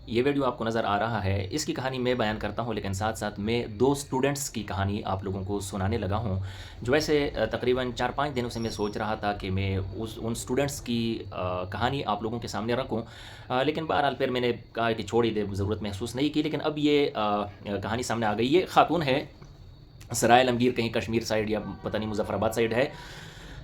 یہ ویڈیو آپ کو نظر آ رہا ہے، اس کی کہانی میں بیان کرتا ہوں، لیکن ساتھ ساتھ میں دو اسٹوڈنٹس کی کہانی آپ لوگوں کو سنانے لگا ہوں، جو ایسے تقریباً 4-5 دنوں سے میں سوچ رہا تھا کہ میں ان اسٹوڈنٹس کی کہانی آپ لوگوں کے سامنے رکھوں، لیکن بہرحال پھر میں نے کہا کہ چھوڑ ہی دے، ضرورت محسوس نہیں کی، لیکن اب یہ کہانی سامنے آ گئی۔ یہ خاتون ہے، سرائے عالمگیر کہیں کشمیر سائڈ یا پتہ نہیں مظفر آباد سائڈ ہے۔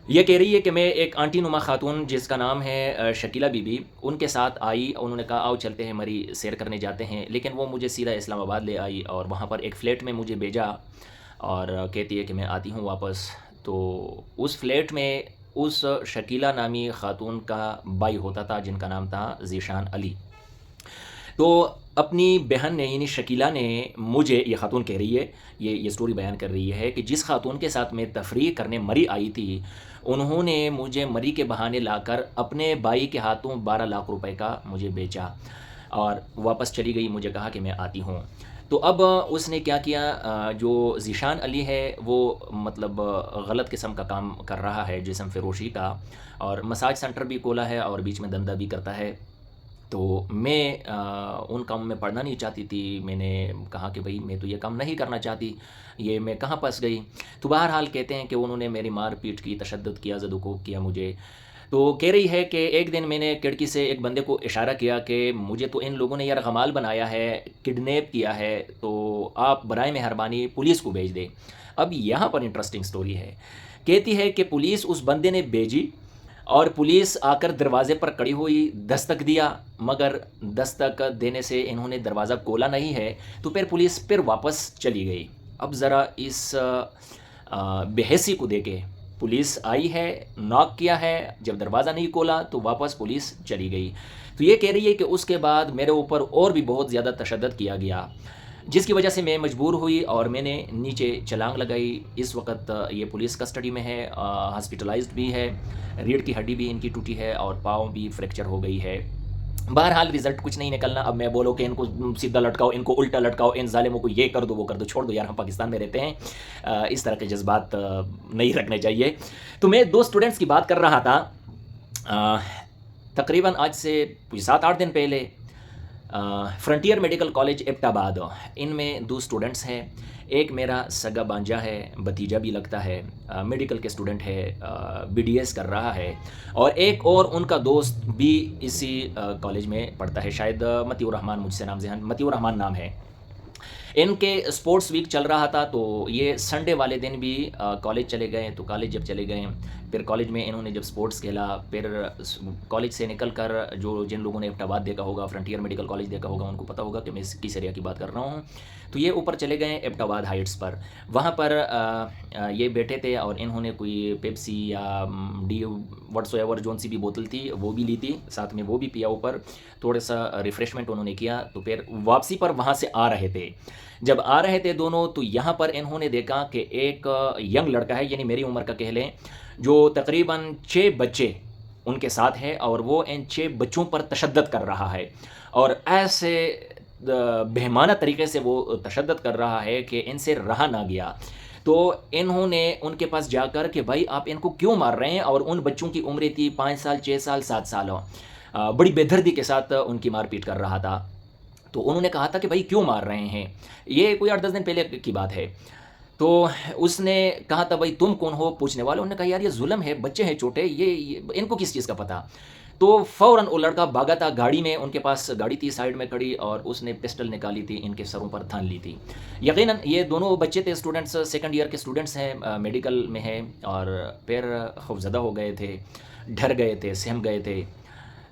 یہ کہہ رہی ہے کہ میں ایک آنٹی نما خاتون جس کا نام ہے شکیلہ بی بی، ان کے ساتھ آئی، انہوں نے کہا آؤ چلتے ہیں مری سیر کرنے جاتے ہیں، لیکن وہ مجھے سیدھا اسلام آباد لے آئی اور وہاں پر ایک فلیٹ میں مجھے بھیجا اور کہتی ہے کہ میں آتی ہوں واپس۔ تو اس فلیٹ میں اس شکیلہ نامی خاتون کا بھائی ہوتا تھا جن کا نام تھا ذیشان علی۔ تو اپنی بہن نے یعنی شکیلہ نے مجھے، یہ خاتون کہہ رہی ہے، یہ سٹوری بیان کر رہی ہے کہ جس خاتون کے ساتھ میں تفریح کرنے مری آئی تھی، انہوں نے مجھے مری کے بہانے لا کر اپنے بھائی کے ہاتھوں 12 لاکھ روپے کا مجھے بیچا اور واپس چلی گئی، مجھے کہا کہ میں آتی ہوں۔ تو اب اس نے کیا کیا، جو ذیشان علی ہے وہ مطلب غلط قسم کا کام کر رہا ہے، جسم فروشی کا، اور مساج سینٹر بھی کھولا ہے اور بیچ میں دھندا بھی کرتا ہے۔ تو میں ان کاموں میں پڑھنا نہیں چاہتی تھی، میں نے کہا کہ بھئی میں تو یہ کام نہیں کرنا چاہتی، یہ میں کہاں پھنس گئی۔ تو بہرحال کہتے ہیں کہ انہوں نے میری مار پیٹ کی، تشدد کیا، زد و کوب کیا مجھے۔ تو کہہ رہی ہے کہ ایک دن میں نے کھڑکی سے ایک بندے کو اشارہ کیا کہ مجھے تو ان لوگوں نے یرغمال بنایا ہے، کڈنیپ کیا ہے، تو آپ برائے مہربانی پولیس کو بھیج دیں۔ اب یہاں پر انٹرسٹنگ سٹوری ہے، کہتی ہے کہ پولیس اس بندے نے بھیجی اور پولیس آ کر دروازے پر کڑی ہوئی، دستک دیا، مگر دستک دینے سے انہوں نے دروازہ کھولا نہیں ہے، تو پھر پولیس پھر واپس چلی گئی۔ اب ذرا اس بے حسی کو دیکھے، پولیس آئی ہے، ناک کیا ہے، جب دروازہ نہیں کھولا تو واپس پولیس چلی گئی۔ تو یہ کہہ رہی ہے کہ اس کے بعد میرے اوپر اور بھی بہت زیادہ تشدد کیا گیا، جس کی وجہ سے میں مجبور ہوئی اور میں نے نیچے چھلانگ لگائی۔ اس وقت یہ پولیس کسٹڈی میں ہے، ہاسپٹلائزڈ بھی ہے، ریڑھ کی ہڈی بھی ان کی ٹوٹی ہے اور پاؤں بھی فریکچر ہو گئی ہے۔ بہرحال رزلٹ کچھ نہیں نکلنا۔ اب میں بولو کہ ان کو سیدھا لٹکاؤ، ان کو الٹا لٹکاؤ، ان ظالموں کو یہ کر دو وہ کر دو، چھوڑ دو یار، ہم پاکستان میں رہتے ہیں، اس طرح کے جذبات نہیں رکھنے چاہیے۔ تو میں دو اسٹوڈنٹس کی بات کر رہا تھا، تقریباً آج سے 7-8 دن پہلے، فرنٹیئر میڈیکل کالج ایبٹ آباد، ان میں دو اسٹوڈنٹس ہیں۔ ایک میرا سگا بانجا ہے، بھتیجا بھی لگتا ہے، میڈیکل کے اسٹوڈنٹ ہے، بی ڈی ایس کر رہا ہے، اور ایک اور ان کا دوست بھی اسی کالج میں پڑھتا ہے، شاید مطیع الرحمان، مجھ سے نام ذہن، مطیع الرحمان نام ہے۔ ان کے اسپورٹس ویک چل رہا تھا، تو یہ سنڈے والے دن بھی کالج چلے گئے۔ تو کالج جب چلے گئے، پھر کالج میں انہوں نے جب اسپورٹس کھیلا، پھر کالج سے نکل کر جن لوگوں نے ایبٹ آباد دیکھا ہوگا، فرنٹیئر میڈیکل کالج دیکھا ہوگا، ان کو پتہ ہوگا کہ میں کس ایریا کی بات کر رہا ہوں۔ تو یہ اوپر چلے گئے ایبٹ آباد ہائٹس پر، وہاں پر یہ بیٹھے تھے اور انہوں نے کوئی پیپسی یا ڈی واٹس ایور جون سی بھی بوتل تھی وہ بھی لی تھی، ساتھ میں وہ بھی پیا، اوپر تھوڑا سا ریفریشمنٹ انہوں نے کیا۔ تو پھر واپسی پر وہاں سے آ رہے تھے، جب آ رہے تھے دونوں، تو یہاں پر انہوں نے دیکھا کہ ایک ینگ لڑکا ہے، یعنی میری عمر کا کہہ لیں، جو تقریباً 6 بچے ان کے ساتھ ہے، اور وہ ان 6 بچوں پر تشدد کر رہا ہے، اور ایسے بہیمانہ طریقے سے وہ تشدد کر رہا ہے کہ ان سے رہا نہ گیا۔ تو انہوں نے ان کے پاس جا کر کہ بھائی آپ ان کو کیوں مار رہے ہیں، اور ان بچوں کی عمریں تھی 5 سال، 6 سال، 7 سال، بڑی بے دردی کے ساتھ ان کی مار پیٹ کر رہا تھا۔ تو انہوں نے کہا تھا کہ بھائی کیوں مار رہے ہیں، یہ کوئی 8-10 دن پہلے کی بات ہے۔ تو اس نے کہا تھا بھائی تم کون ہو پوچھنے والے، انہوں نے کہا یار یہ ظلم ہے، بچے ہیں چھوٹے، یہ ان کو کس چیز کا پتہ۔ تو فوراً وہ لڑکا بھاگا تھا گاڑی میں، ان کے پاس گاڑی تھی سائڈ میں کھڑی، اور اس نے پسٹل نکالی تھی، ان کے سروں پر تھان لی تھی۔ یقیناً یہ دونوں بچے تھے، اسٹوڈنٹس، سیکنڈ ایئر کے اسٹوڈنٹس ہیں، میڈیکل میں ہیں، اور پھر خوفزدہ ہو گئے تھے، ڈر گئے تھے، سہم گئے تھے۔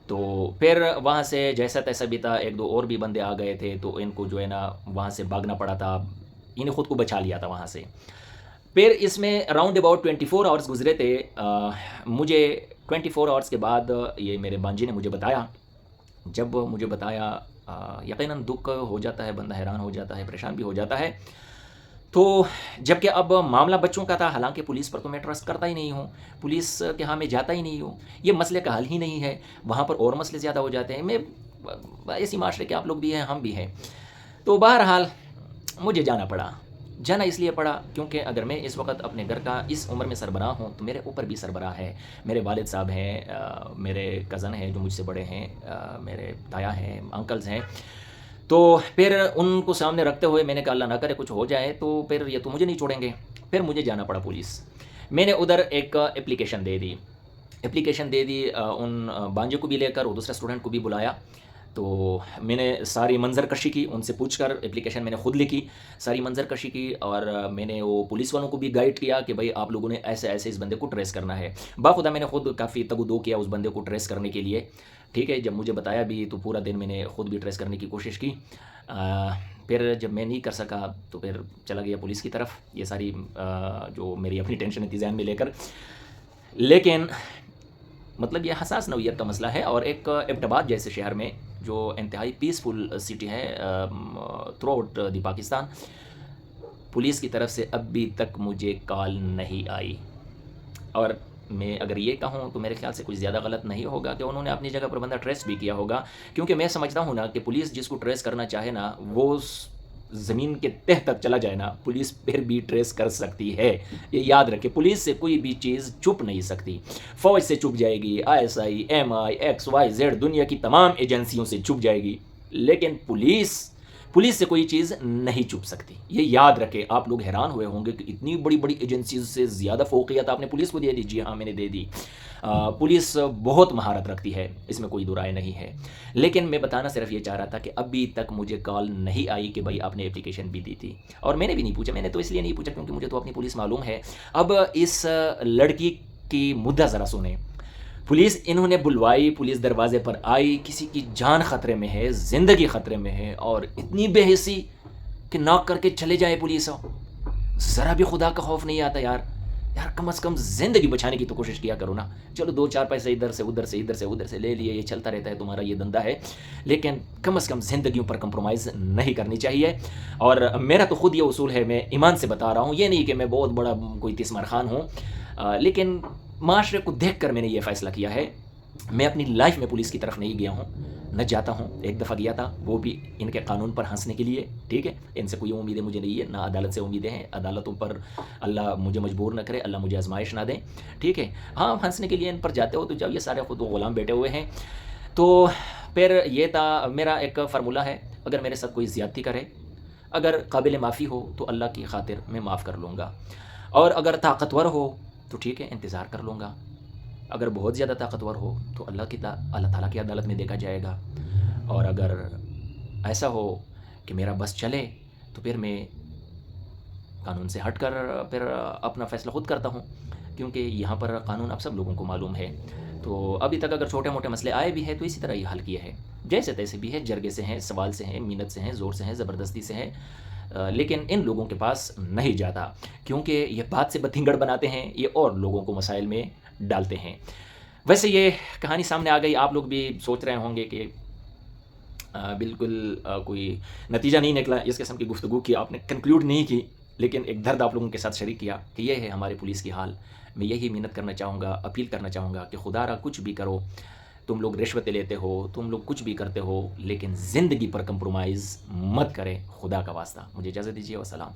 تو پھر وہاں سے جیسا تیسا بھی تھا، 1-2 اور بھی بندے آ گئے تھے، تو ان کو جو ہے نا وہاں سے بھاگنا پڑا تھا، انہیں خود کو بچا لیا تھا وہاں سے۔ پھر اس میں اراؤنڈ اباؤٹ 24 آورس گزرے تھے، مجھے 24 آورس کے بعد یہ میرے بانجی نے مجھے بتایا۔ جب مجھے بتایا، یقیناً دکھ ہو جاتا ہے، بندہ حیران ہو جاتا ہے، پریشان بھی ہو جاتا ہے۔ تو جب کہ اب معاملہ بچوں کا تھا، حالانکہ پولیس پر تو میں ٹرسٹ کرتا ہی نہیں ہوں، پولیس کے ہاں میں جاتا ہی نہیں ہوں، یہ مسئلے کا حل ہی نہیں ہے، وہاں پر اور مسئلے زیادہ ہو جاتے ہیں، میں ایسی معاشرے کے آپ لوگ بھی ہیں، ہم بھی ہیں۔ تو بہرحال مجھے جانا پڑا، جانا اس لیے پڑا کیونکہ اگر میں اس وقت اپنے گھر کا اس عمر میں سربراہ ہوں تو میرے اوپر بھی سربراہ ہے، میرے والد صاحب ہیں، میرے کزن ہیں جو مجھ سے بڑے ہیں، میرے تایا ہیں، انکلز ہیں۔ تو پھر ان کو سامنے رکھتے ہوئے میں نے کہا اللہ نہ کرے کچھ ہو جائے تو پھر یہ تو مجھے نہیں چھوڑیں گے، پھر مجھے جانا پڑا پولیس۔ میں نے ادھر ایک اپلیکیشن دے دی ان بانجے کو بھی لے کر اور دوسرے اسٹوڈنٹ کو بھی بلایا۔ تو میں نے ساری منظر کشی کی، ان سے پوچھ کر اپلیکیشن میں نے خود لکھی، ساری منظر کشی کی، اور میں نے وہ پولیس والوں کو بھی گائیڈ کیا کہ بھائی آپ لوگوں نے ایسے ایسے اس بندے کو ٹریس کرنا ہے۔ باخدا میں نے خود کافی تگ و دو کیا اس بندے کو ٹریس کرنے کے لیے، ٹھیک ہے۔ جب مجھے بتایا بھی تو پورا دن میں نے خود بھی ٹریس کرنے کی کوشش کی۔ پھر جب میں نہیں کر سکا تو پھر چلا گیا پولیس کی طرف، یہ ساری جو میری اپنی ٹینشن تھی ذہن میں لے کر۔ لیکن مطلب یہ حساس نوعیت کا مسئلہ ہے، اور ایک ایبٹ آباد جیسے شہر میں جو انتہائی پیسفل سٹی ہے through out the Pakistan, police کی طرف سے اب بھی تک مجھے کال نہیں آئی۔ اور میں اگر یہ کہوں تو میرے خیال سے کچھ زیادہ غلط نہیں ہوگا کہ انہوں نے اپنی جگہ پر بندہ ٹریس بھی کیا ہوگا، کیونکہ میں سمجھتا ہوں نا کہ پولیس جس کو ٹریس کرنا چاہے نا وہ زمین کے تہ تک چلا جائے نا، پولیس پھر بھی ٹریس کر سکتی ہے۔ یہ یاد رکھے، پولیس سے کوئی بھی چیز چھپ نہیں سکتی۔ فوج سے چھپ جائے گی، ISI MI XYZ دنیا کی تمام ایجنسیوں سے چھپ جائے گی، لیکن پولیس سے کوئی چیز نہیں چھپ سکتی۔ یہ یاد رکھے۔ آپ لوگ حیران ہوئے ہوں گے کہ اتنی بڑی بڑی ایجنسیز سے زیادہ فوقیت آپ نے پولیس کو دے دی۔ جی ہاں، میں نے دے دی۔ پولیس بہت مہارت رکھتی ہے، اس میں کوئی دو رائے نہیں ہے، لیکن میں بتانا صرف یہ چاہ رہا تھا کہ ابھی تک مجھے کال نہیں آئی کہ بھائی آپ نے اپلیکیشن بھی دی تھی، اور میں نے بھی نہیں پوچھا۔ میں نے تو اس لیے نہیں پوچھا کیونکہ مجھے تو اپنی پولیس معلوم ہے۔ اب اس لڑکی کی مدعا ذرا سنیں۔ پولیس انہوں نے بلوائی، پولیس دروازے پر آئی، کسی کی جان خطرے میں ہے، زندگی خطرے میں ہے، اور اتنی بے حسی کہ ناک کر کے چلے جائے پولیس۔ ذرا بھی خدا کا خوف نہیں آتا یار کم از کم زندگی بچانے کی تو کوشش کیا کرو نا۔ چلو دو چار پیسے ادھر سے ادھر سے لے لیے، یہ چلتا رہتا ہے، تمہارا یہ دندہ ہے، لیکن کم از کم زندگیوں پر کمپرومائز نہیں کرنی چاہیے۔ اور میرا تو خود یہ اصول ہے، میں ایمان سے بتا رہا ہوں، یہ نہیں کہ میں بہت بڑا کوئی تیسمار خان ہوں، لیکن معاشرے کو دیکھ کر میں نے یہ فیصلہ کیا ہے۔ میں اپنی لائف میں پولیس کی طرف نہیں گیا ہوں، نہ جاتا ہوں۔ ایک دفعہ گیا تھا، وہ بھی ان کے قانون پر ہنسنے کے لیے، ٹھیک ہے۔ ان سے کوئی امیدیں مجھے نہیں ہے، نہ عدالت سے امیدیں ہیں، عدالتوں پر اللہ مجھے مجبور نہ کرے، اللہ مجھے آزمائش نہ دیں، ٹھیک ہے۔ ہاں، ہنسنے کے لیے ان پر جاتے ہو تو جب یہ سارے خود غلام بیٹھے ہوئے ہیں۔ تو پھر یہ تھا میرا ایک فارمولہ ہے، اگر میرے ساتھ کوئی زیادتی کرے، اگر قابل معافی ہو تو اللہ کی خاطر میں معاف کر لوں گا، اور اگر طاقتور ہو تو ٹھیک ہے، انتظار کر لوں گا، اگر بہت زیادہ طاقتور ہو تو اللہ تعالیٰ کی عدالت میں دیکھا جائے گا، اور اگر ایسا ہو کہ میرا بس چلے تو پھر میں قانون سے ہٹ کر پھر اپنا فیصلہ خود کرتا ہوں، کیونکہ یہاں پر قانون اب سب لوگوں کو معلوم ہے۔ تو ابھی تک اگر چھوٹے موٹے مسئلے آئے بھی ہیں تو اسی طرح ہی حل کیے ہیں، جیسے تیسے بھی ہے، جرگے سے ہیں، سوال سے ہیں، منت سے ہیں، زور سے ہیں، زبردستی سے ہیں، لیکن ان لوگوں کے پاس نہیں جاتا، کیونکہ یہ بات سے بتنگڑ بناتے ہیں، یہ اور لوگوں کو مسائل میں ڈالتے ہیں۔ ویسے یہ کہانی سامنے آ گئی، آپ لوگ بھی سوچ رہے ہوں گے کہ بالکل کوئی نتیجہ نہیں نکلا، اس قسم کی گفتگو کی آپ نے، کنکلیوڈ نہیں کی، لیکن ایک درد آپ لوگوں کے ساتھ شریک کیا کہ یہ ہے ہمارے پولیس کی حال۔ میں یہی محنت کرنا چاہوں گا، اپیل کرنا چاہوں گا کہ خدا را کچھ بھی کرو، تم لوگ رشوتیں لیتے ہو، تم لوگ کچھ بھی کرتے ہو، لیکن زندگی پر کمپرومائز مت کریں، خدا کا واسطہ۔ مجھے اجازت دیجیے، والسلام۔